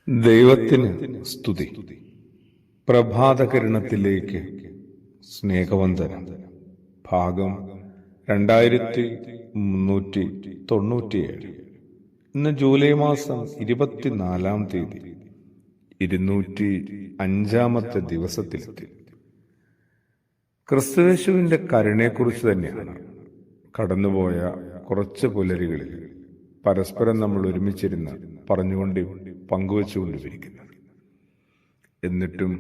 ദൈവത്തിന് സ്തുതി. പ്രഭാതകിരണത്തിലേക്ക് സ്നേഹവന്ദനം. ഭാഗം 2397. ഇന്ന് ജൂലൈ മാസം 24-ാം തീയതി, 205-ാമത്തെ ദിവസത്തിലെത്തി. ക്രിസ്തുയേശുവിന്റെ കരുണയെക്കുറിച്ച് തന്നെയാണ് കടന്നുപോയ കുറച്ച് പുലരികളിൽ പരസ്പരം നമ്മൾ ഒരുമിച്ചിരുന്ന് പറഞ്ഞുകൊണ്ട് പങ്കുവച്ചുകൊണ്ടിരിക്കുന്നത്. എന്നിട്ടും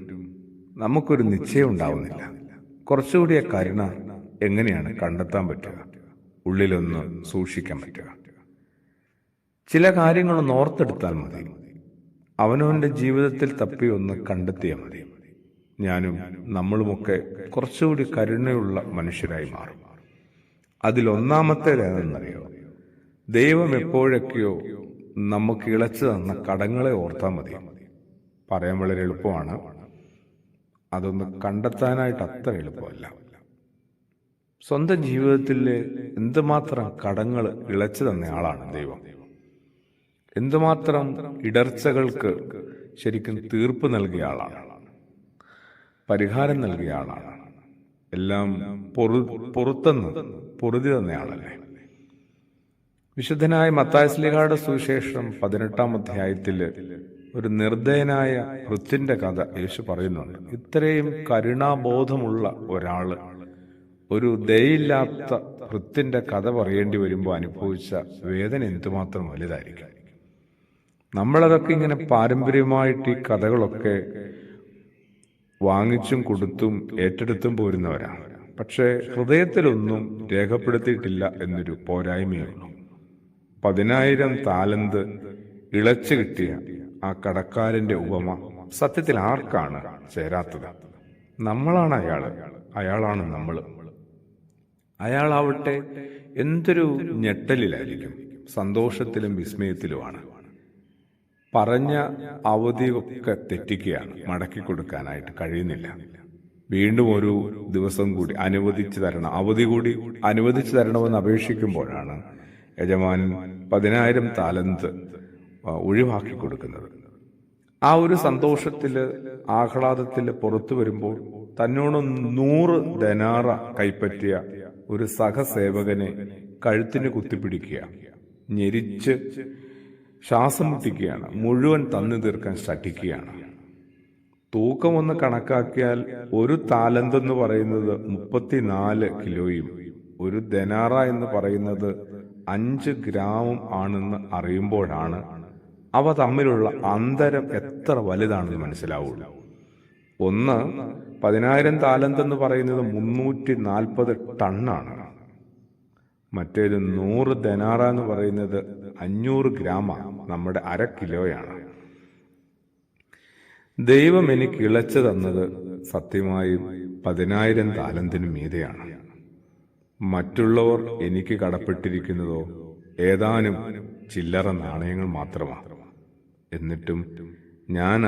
നമുക്കൊരു നിശ്ചയം ഉണ്ടാവുന്നില്ല. കുറച്ചുകൂടി ആ കരുണ എങ്ങനെയാണ് കണ്ടെത്താൻ പറ്റുക, ഉള്ളിലൊന്ന് സൂക്ഷിക്കാൻ പറ്റുക? ചില കാര്യങ്ങളൊന്ന് ഓർത്തെടുത്താൽ മതി. അവനവന്റെ ജീവിതത്തിൽ തപ്പി ഒന്ന് കണ്ടെത്തിയാൽ മതി. ഞാനും നമ്മളുമൊക്കെ കുറച്ചുകൂടി കരുണയുള്ള മനുഷ്യരായി മാറും. അതിലൊന്നാമത്തേതെന്നറിയോ? ദൈവം എപ്പോഴൊക്കെയോ നമുക്ക് ഇളച്ചു തന്ന കടങ്ങളെ ഓർത്താൽ മതി. പറയാൻ വളരെ എളുപ്പമാണ്, അതൊന്ന് കണ്ടെത്താനായിട്ട് അത്ര എളുപ്പമല്ല. സ്വന്തം ജീവിതത്തിൽ എന്തുമാത്രം കടങ്ങൾ ഇളച്ചു തന്ന ആളാണ് ദൈവം. എന്തുമാത്രം ഇടർച്ചകൾക്ക് ശരിക്കും തീർപ്പ് നൽകിയ ആളാണ്, പരിഹാരം നൽകിയ ആളാണ്. എല്ലാം പൊറുതി തന്നയാളല്ലേ. വിശുദ്ധനായ മത്തായി ശ്ലീഹായുടെ സുവിശേഷം 18-ാം അധ്യായത്തിൽ ഒരു നിർദ്ദയനായ ഭൃത്യന്റെ കഥ യേശു പറയുന്നുണ്ട്. ഇത്രയും കരുണാബോധമുള്ള ഒരാള് ഒരു ദയയില്ലാത്ത ഭൃത്യന്റെ കഥ പറയേണ്ടി വരുമ്പോൾ അനുഭവിച്ച വേദന എന്തുമാത്രം വലുതായിരിക്കും. നമ്മളതൊക്കെ ഇങ്ങനെ പാരമ്പര്യമായിട്ട് ഈ കഥകളൊക്കെ വാങ്ങിച്ചും കൊടുത്തും ഏറ്റെടുത്തും പോരുന്നവരാണ്. പക്ഷെ ഹൃദയത്തിലൊന്നും രേഖപ്പെടുത്തിയിട്ടില്ല എന്നൊരു പോരായ്മയുള്ളൂ. 10,000 താലന്ത് ഇളച്ചു കിട്ടിയ ആ കടക്കാരന്റെ ഉപമ സത്യത്തിൽ ആർക്കാണ് ചേരാത്തത്? നമ്മളാണ് അയാളാണ് നമ്മൾ. അയാളാവട്ടെ എന്തൊരു ഞെട്ടലിലായിരിക്കും, സന്തോഷത്തിലും വിസ്മയത്തിലുമാണ്. പറഞ്ഞ അവധിയൊക്കെ തെറ്റിക്കുകയാണ്, മടക്കി കൊടുക്കാനായിട്ട് കഴിയുന്നില്ല. വീണ്ടും ഒരു ദിവസം കൂടി അനുവദിച്ചു തരണം, അവധി കൂടി അനുവദിച്ചു തരണമെന്ന് അപേക്ഷിക്കുമ്പോഴാണ് യജമാനൻ 10,000 താലന്ത് ഒഴിവാക്കി കൊടുക്കുന്നത്. ആ ഒരു സന്തോഷത്തില് ആഹ്ലാദത്തില് പുറത്തു വരുമ്പോൾ തന്നോട് 100 ദനാറ കൈപ്പറ്റിയ ഒരു സഹസേവകനെ കഴുത്തിന് കുത്തിപ്പിടിക്കുക, ഞെരിച്ച് ശ്വാസം മുട്ടിക്കുകയാണ്, മുഴുവൻ തന്നു തീർക്കാൻ ശഠിക്കുകയാണ്. തൂക്കം ഒന്ന് കണക്കാക്കിയാൽ ഒരു താലന്ത് എന്ന് പറയുന്നത് 34 കിലോയും ഒരു ദനാറ എന്ന് പറയുന്നത് 5 ഗ്രാമും ആണെന്ന് അറിയുമ്പോഴാണ് അവ തമ്മിലുള്ള അന്തരം എത്ര വലുതാണെന്ന് മനസ്സിലാവുള്ളൂ. ഒന്ന് 10,000 താലന്ത് എന്ന് പറയുന്നത് 340 ടണ്ണാണ്. മറ്റേത് 100 ദനാറ എന്ന് പറയുന്നത് 500 ഗ്രാമാണ്, നമ്മുടെ 1/2 കിലോയാണ്. ദൈവം എനിക്ക് ഇളച്ചു തന്നത് സത്യമായും 10,000 താലന്തിന് മീതെയാണ്. മറ്റുള്ളവർ എനിക്ക് കടപ്പെട്ടിരിക്കുന്നതോ ഏതാനും ചില്ലറ നാണയങ്ങൾ മാത്രമാണ്. എന്നിട്ടും ഞാൻ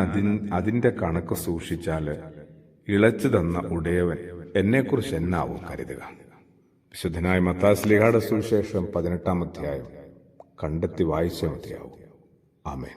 അതിന്റെ കണക്ക് സൂക്ഷിച്ചാൽ ഇളച്ചു തന്ന ഉടയവൻ എന്നെക്കുറിച്ച് എന്നാവും കരുതുക? വിശുദ്ധനായ മത്തായി ശ്ലീഹായുടെ സുവിശേഷം 18-ാം അധ്യായം കണ്ടെത്തി വായിച്ച മതിയാവും. ആമേൻ.